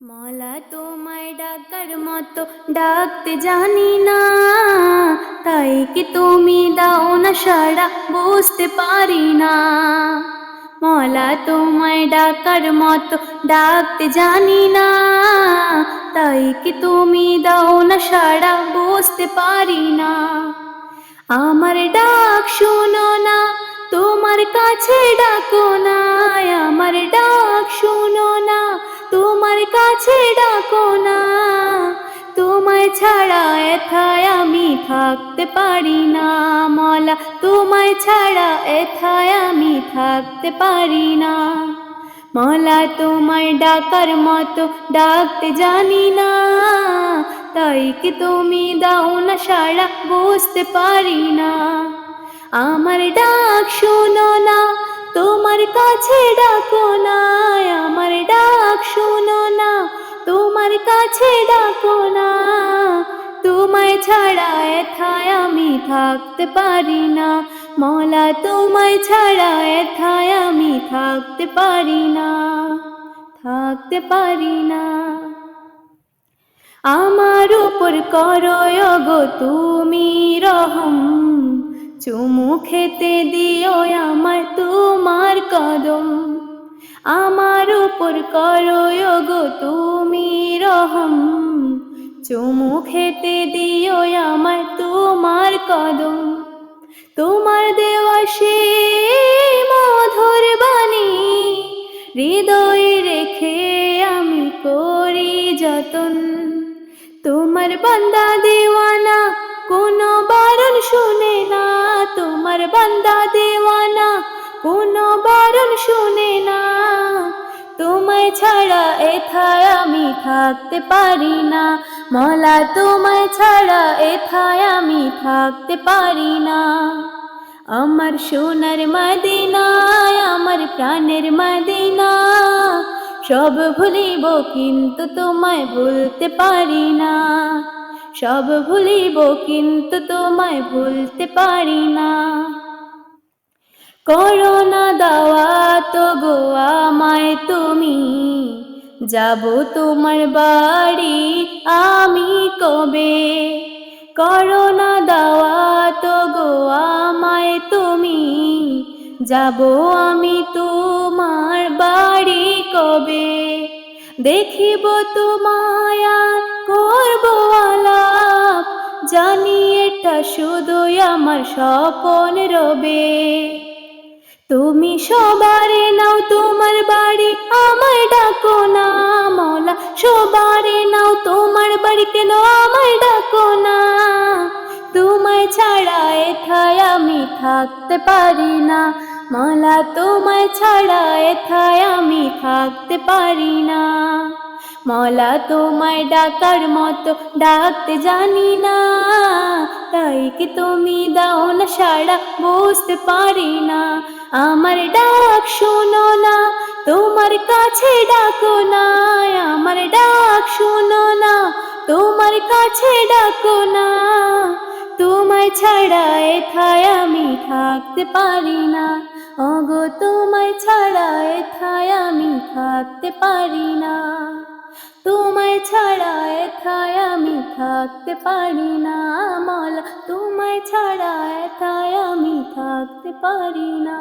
মলা তোমায় ডাকার মতো ডাকতে জানি না, তাই কি তুমি দাও না সাড়া বুঝতে পারি না। মলা তোমায় ডাকার মতো ডাকতে জানি না, তাই কি তুমি দাও না সাড়া বুঝতে পারি না। আমার ডাক শোনো না, তোমার কাছে ডাকো না। আমার ডাক শোনো না, তোমার কাছে ডাকো না। তোমায় ছাড়া এথায় আমি থাকতে পারি না। মলা তোমায় ছাড়া এথায় আমি থাকতে পারি না। মলা তোমায় ডাকার মতো ডাকতে জানি না, তাই কি তুমি দাও না সাড়া বুঝতে পারি না। আমার ডাক শোনো না, তোমার কাছে ডাকো না। আমার ডাক শোনো না, তোমার কাছে ডাকো না। তোমায় ছাড়া এথায় আমি থাকতে পারি না। মলা তোমায় ছাড়া এথায় আমি থাকতে পারি না, থাকতে পারি না। আমার উপর করো গো তুমি রহম, চুমু খেতে দিও আমার তোমার কদম। আমার উপর করো গো তুমি রহম, চুমু খেতে দিও আমার তোমার কদম। তোমার দেওয়া সে মধুর বাণী হৃদয়ে রেখে আমি করি যতন। তোমার বান্দা দেওয়ানা কোনো বারণ শুনে না। তোমার বান্দা দেওয়ানা কোনো বারণ শুনে না। তোমায় ছাড়া এথায় আমি থাকতে পারি না। মলা তোমায় ছাড়া এথায় আমি থাকতে পারি না। আমার সোনার মদিনায়, আমার প্রাণের মদিনা, সব ভুলিব কিন্তু তোমায় ভুলতে পারি না। সব ভুলিব কিন্তু তোমায় ভুলতে পারি না। করোনা দাওয়াত গো আমায় তুমি, যাব তোমার বাড়ি আমি কবে। করোনা দাওয়াত গো আমায় তুমি, যাব আমি তোমার বাড়ি কবে। দেখিব তোমায় আর করব আলাপ, জানি এটা শুধুই আমার স্বপন রবে। তুমি সবারে নাও তোমার বাড়ি, আমায় ডাকো না। মলা সবারে নাও তোমার বাড়ি, কেন আমায় ডাকো না। তোমায় ছাড়া এথায় আমি থাকতে পারি না। মলা তোমায় ছাড়া এথায় আমি থাকতে পারি না। মলা তোমায় ডাকার মতো ডাকতে জানি না, তাই কি তুমি দাও না সাড়া বুঝতে পারি না। আমার ডাক শোনো না, তোমার কাছে ডাকো না। আমার ডাক শোনো না, তোমার কাছে ডাকো না। তোমায় ছাড়া এথায় আমি থাকতে পারি না। ওগো তোমায় ছাড়া এথায় আমি থাকতে পারি না। তোমায় ছাড়া এথায় আমি থাকতে পারি না। মলা তোমায় ছাড়া এথায় আমি থাকতে পারি না।